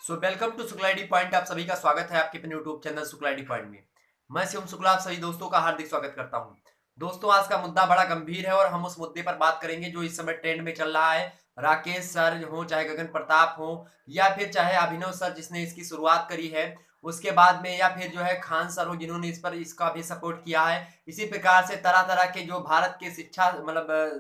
Welcome to Shukla ID point. आप सभी का स्वागत है आपके अपने YouTube channel Shukla ID point में। मैं शिवम शुक्ला आप सभी दोस्तों का हार्दिक स्वागत करता हूं। दोस्तों, आज का मुद्दा बड़ा गंभीर है और हम उस मुद्दे पर बात करेंगे जो इस समय ट्रेंड में चल रहा है। राकेश सर हो, चाहे गगन प्रताप हो, या फिर चाहे अभिनव सर जिसने इसकी शुरुआत करी है, उसके बाद में, या फिर जो है खान सर हो जिन्होंने इस पर इसका भी सपोर्ट किया है। इसी प्रकार से तरह तरह के जो भारत के शिक्षा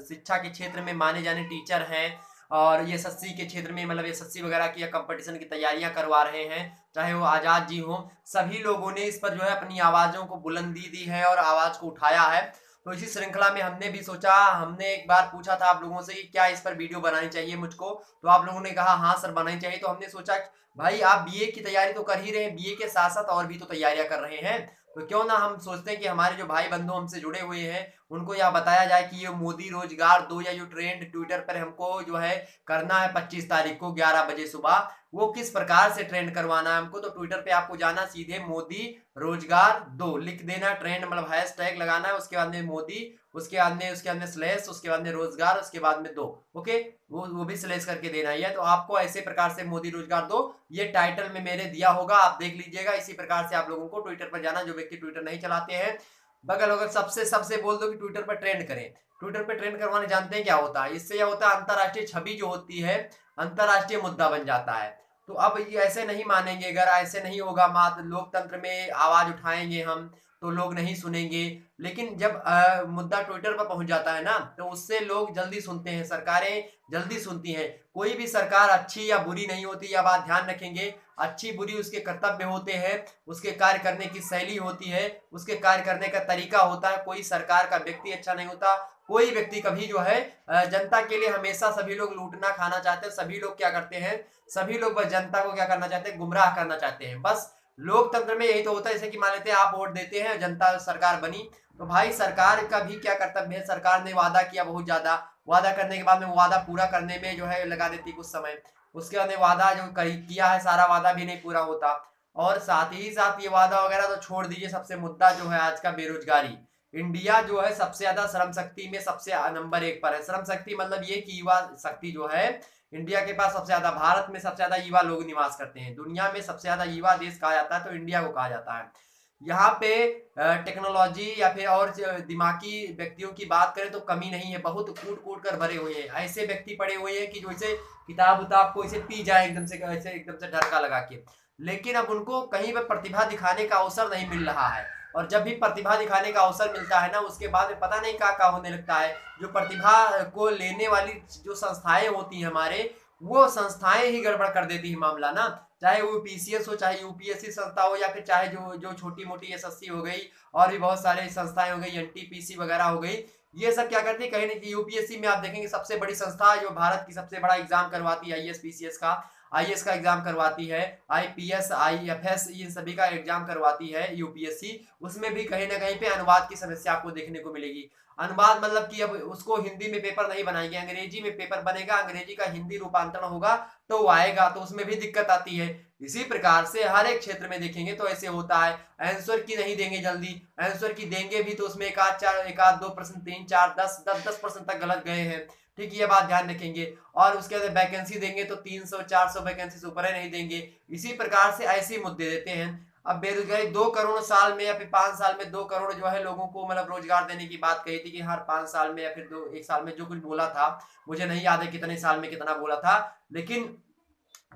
शिक्षा के क्षेत्र में माने जाने टीचर हैं और ये एसएससी के क्षेत्र में एसएससी वगैरह की या कंपटीशन की तैयारियां करवा रहे हैं, चाहे वो आजाद जी हो, सभी लोगों ने इस पर जो है अपनी आवाजों को बुलंदी दी है और आवाज को उठाया है। तो इसी श्रृंखला में हमने भी सोचा, हमने एक बार पूछा था आप लोगों से कि क्या इस पर वीडियो बनानी चाहिए मुझको, तो आप लोगों ने कहा हाँ सर बनानी चाहिए। तो हमने सोचा भाई आप बीए की तैयारी तो कर ही रहे हैं, बीए के साथ साथ और भी तो तैयारियां कर रहे हैं, तो क्यों ना हम सोचते हैं कि हमारे जो भाई बंधु हमसे जुड़े हुए हैं उनको यह बताया जाए कि ये मोदी रोजगार दो या जो ट्रेंड ट्विटर पर हमको जो है करना है 25 तारीख को 11 बजे सुबह, वो किस प्रकार से ट्रेंड करवाना है हमको। तो ट्विटर पे आपको जाना, सीधे मोदी रोजगार दो लिख देना, ट्रेंड हैशटैग लगाना है, उसके बाद में मोदी, उसके बाद में स्लैश, उसके बाद में रोजगार, उसके बाद में दो। ओके, वो भी स्लैश करके देना ही है। तो आपको ऐसे प्रकार से मोदी रोजगार दो ये टाइटल में मेरे दिया होगा, आप देख लीजिएगा। इसी प्रकार से आप लोगों को ट्विटर पर जाना, जो व्यक्ति ट्विटर नहीं चलाते हैं, बगल बगल सबसे सबसे बोल दो कि ट्विटर पर ट्रेंड करें। ट्विटर पर ट्रेंड करवाने जानते हैं क्या होता है? इससे यह होता है अंतरराष्ट्रीय छवि जो होती है अंतरराष्ट्रीय मुद्दा बन जाता है। तो अब ये ऐसे नहीं मानेंगे, अगर ऐसे नहीं होगा, मात्र लोकतंत्र में आवाज उठाएंगे हम तो लोग नहीं सुनेंगे। लेकिन जब मुद्दा ट्विटर पर पहुंच जाता है ना, तो उससे लोग जल्दी सुनते हैं, सरकारें जल्दी सुनती हैं। कोई भी सरकार अच्छी या बुरी नहीं होती, यह बात ध्यान रखेंगे। अच्छी बुरी उसके कर्तव्य होते हैं, उसके कार्य करने की शैली होती है, उसके कार्य करने का तरीका होता है। कोई सरकार का व्यक्ति अच्छा नहीं होता। कोई व्यक्ति कभी जो है जनता के लिए हमेशा सभी लोग लूटना खाना चाहते हैं। सभी लोग क्या करते हैं, सभी लोग बस जनता को क्या करना चाहते हैं, गुमराह करना चाहते हैं। बस लोकतंत्र में यही तो होता है। जैसे कि मान लेते हैं आप वोट देते हैं, जनता सरकार बनी, तो भाई सरकार का भी क्या कर्तव्य है, सरकार ने वादा किया बहुत ज्यादा, वादा करने के बाद में वो वादा पूरा करने में जो है लगा देती कुछ समय, उसके बाद में वादा जो किया है सारा वादा भी नहीं पूरा होता। और साथ ही साथ ये वादा वगैरह तो छोड़ दीजिए, सबसे मुद्दा जो है आज का बेरोजगारी। इंडिया जो है सबसे ज्यादा श्रम शक्ति में सबसे नंबर 1 पर है। श्रम शक्ति मतलब ये कि युवा शक्ति जो है, इंडिया के पास सबसे ज्यादा, भारत में सबसे ज्यादा युवा लोग निवास करते हैं। दुनिया में सबसे ज्यादा युवा देश कहा जाता है तो इंडिया को कहा जाता है। यहाँ पे टेक्नोलॉजी या फिर और दिमागी व्यक्तियों की बात करें तो कमी नहीं है, बहुत कूट कूट कर भरे हुए हैं। ऐसे व्यक्ति पड़े हुए हैं कि जो इसे किताब उताब को इसे पी जाए एकदम से, ऐसे एकदम से ढरका लगा के। लेकिन अब उनको कहीं पर प्रतिभा दिखाने का अवसर नहीं मिल रहा है। और जब भी प्रतिभा दिखाने का अवसर मिलता है ना, उसके बाद में पता नहीं क्या होने लगता है। जो प्रतिभा को लेने वाली जो संस्थाएं होती हैं हमारे, वो संस्थाएं ही गड़बड़ कर देती है मामला ना। चाहे वो पीसीएस हो, चाहे यूपीएससी संस्था हो, या फिर चाहे जो जो छोटी मोटी एसएससी हो गई, और भी बहुत सारे संस्थाएं हो गई, एनटीपीसी वगैरह हो गई। ये सब क्या करती है, कहीं नहीं, यूपीएससी में आप देखेंगे सबसे बड़ी संस्था जो भारत की सबसे बड़ा एग्जाम करवाती है, आईएएस पीसीएस का, आईएएस का एग्जाम करवाती है, आईपीएस आईएफएस इन सभी का एग्जाम करवाती है यूपीएससी। उसमें भी कहीं ना कहीं पे अनुवाद की समस्या आपको देखने को मिलेगी। अनुवाद मतलब कि अब उसको हिंदी में पेपर नहीं बनाएंगे, अंग्रेजी में पेपर बनेगा, अंग्रेजी का हिंदी रूपांतरण होगा तो वो आएगा, तो उसमें भी दिक्कत आती है। इसी प्रकार से हर एक क्षेत्र में देखेंगे तो ऐसे होता है। आंसर की नहीं देंगे जल्दी, आंसर की देंगे भी तो उसमें एक आध दो प्रश्न, 3 4 10% तक गलत गए हैं। ठीक, ये बात ध्यान रखेंगे। और उसके बाद वैकेंसी देंगे तो 300 400 वैकेंसी से ऊपर नहीं देंगे। इसी प्रकार से ऐसे मुद्दे देते हैं। अब बेरोजगारी 2 करोड़ साल में या फिर 5 साल में 2 करोड़ जो है लोगों को रोजगार देने की बात कही थी कि हर 5 साल में या फिर 1 साल में, जो कुछ बोला था मुझे नहीं याद है कितने साल में कितना बोला था। लेकिन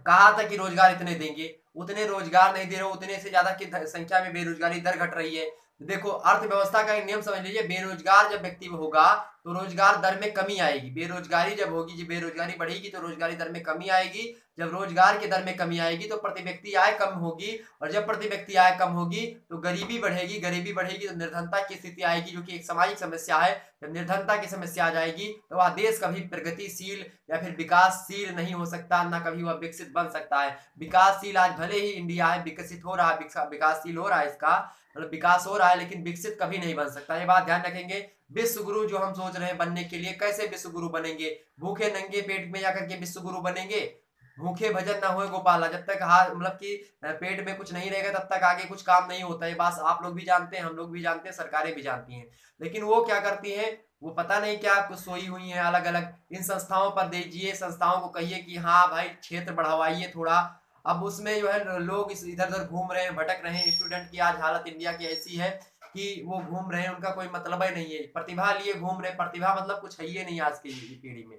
कहा था कि रोजगार इतने देंगे, उतने रोजगार नहीं दे रहे, उतने से ज्यादा की संख्या में बेरोजगारी दर घट रही है। देखो अर्थव्यवस्था का एक नियम समझ लीजिए, बेरोजगार जब व्यक्ति होगा तो रोजगार दर में कमी आएगी। बेरोजगारी जब होगी, जब बेरोजगारी बढ़ेगी तो रोजगारी दर में कमी आएगी। जब रोजगार की दर में कमी आएगी तो प्रति व्यक्ति आय कम होगी, और जब प्रति व्यक्ति आय कम होगी तो गरीबी बढ़ेगी, गरीबी बढ़ेगी तो निर्धनता की स्थिति आएगी, जो कि एक सामाजिक समस्या है। जब निर्धनता की समस्या आ जाएगी तो वह देश कभी प्रगतिशील या फिर विकासशील नहीं हो सकता, ना कभी वह विकसित बन सकता है। विकासशील आज भले ही इंडिया है, विकसित हो रहा है, विकासशील हो रहा है, इसका विकास हो रहा है, लेकिन विकसित कभी नहीं बन सकता। ये बात ध्यान रखेंगे। विश्व गुरु जो हम सोच रहे हैं बनने के लिए, कैसे विश्व गुरु बनेंगे? भूखे नंगे पेट में जाकर के विश्व गुरु बनेंगे? भूखे भजन ना होए गोपाला, जब तक कि पेट में कुछ नहीं रहेगा तब तक आगे कुछ काम नहीं होता है। बात आप लोग भी जानते हैं, हम लोग भी जानते हैं, सरकारें भी जानती हैं। लेकिन वो क्या करती हैं, वो पता नहीं क्या कुछ सोई हुई हैं अलग अलग। इन संस्थाओं पर दीजिए, संस्थाओं को कहिए कि हाँ भाई क्षेत्र बढ़ावाइए थोड़ा। अब उसमें जो है लोग इस इधर उधर घूम रहे हैं, भटक रहे हैं। स्टूडेंट की आज हालत इंडिया की ऐसी है कि वो घूम रहे हैं, उनका कोई मतलब ही नहीं है, प्रतिभा लिए घूम रहे हैं, प्रतिभा मतलब कुछ है ही नहीं आज की पीढ़ी में।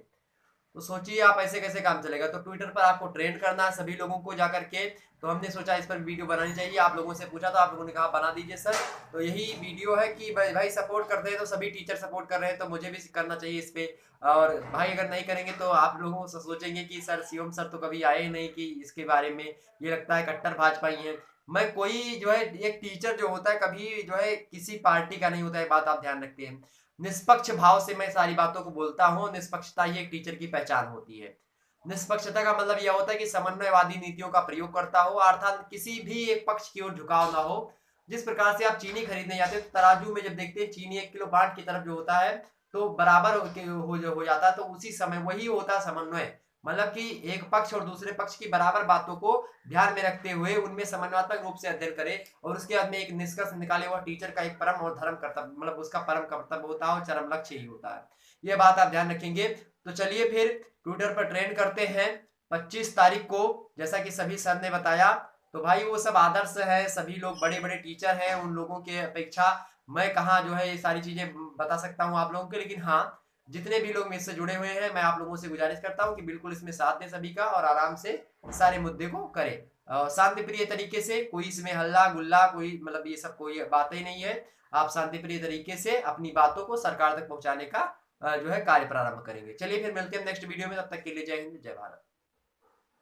तो सोचिए आप ऐसे कैसे काम चलेगा। तो ट्विटर पर आपको ट्रेंड करना है सभी लोगों को जाकर के। तो हमने सोचा इस पर वीडियो बनानी चाहिए, आप लोगों से पूछा तो आप लोगों ने कहा बना दीजिए सर। तो यही वीडियो है कि भाई सपोर्ट करते हैं तो सभी टीचर सपोर्ट कर रहे हैं तो मुझे भी करना चाहिए इस पे। और भाई अगर नहीं करेंगे तो आप लोगों से सोचेंगे कि सर शिवम सर तो कभी आए ही नहीं कि इसके बारे में, ये लगता है कट्टर भाजपा ही है। मैं कोई जो है एक टीचर जो होता है कभी जो है किसी पार्टी का नहीं होता है, बात आप ध्यान रखते हैं। निष्पक्ष भाव से मैं सारी बातों को बोलता हूँ, निष्पक्षता ही एक टीचर की पहचान होती है। निष्पक्षता का मतलब यह होता है कि समन्वयवादी नीतियों का प्रयोग करता हो, अर्थात किसी भी एक पक्ष की ओर झुकाव ना हो। जिस प्रकार से आप चीनी खरीदने जाते हो तो तराजू में जब देखते हैं चीनी 1 किलो बाट की तरफ जो होता है तो बराबर हो जाता है, तो उसी समय वही होता है समन्वय। मतलब कि एक पक्ष और दूसरे पक्ष की बराबर बातों को ध्यान में रखते हुए उनमें समन्वयात्मक रूप से अध्ययन करे और उसके बाद में एक निष्कर्ष निकाले। हुआ टीचर का एक परम और धर्म कर्तव्य, मतलब उसका परम कर्तव्य होता है और चरम लक्ष्य ही होता है। ये बात आप ध्यान रखेंगे। तो चलिए फिर ट्विटर पर ट्रेंड करते हैं 25 तारीख को, जैसा कि सभी सर ने बताया। तो भाई वो सब आदर्श है, सभी लोग बड़े बड़े टीचर हैं, उन लोगों के अपेक्षा मैं कहाँ जो है ये सारी चीजें बता सकता हूँ आप लोगों के। लेकिन हाँ, जितने भी लोग मुझसे जुड़े हुए हैं मैं आप लोगों से गुजारिश करता हूँ कि बिल्कुल इसमें साथ दें सभी का और आराम से सारे मुद्दे को करें शांति प्रिय तरीके से। कोई इसमें हल्ला गुल्ला कोई मतलब ये सब कोई बात ही नहीं है। आप शांति प्रिय तरीके से अपनी बातों को सरकार तक पहुंचाने का जो है कार्य प्रारंभ करेंगे। चलिए फिर मिलते हैं नेक्स्ट वीडियो में, तब तक के लिए जय हिंद जय भारत।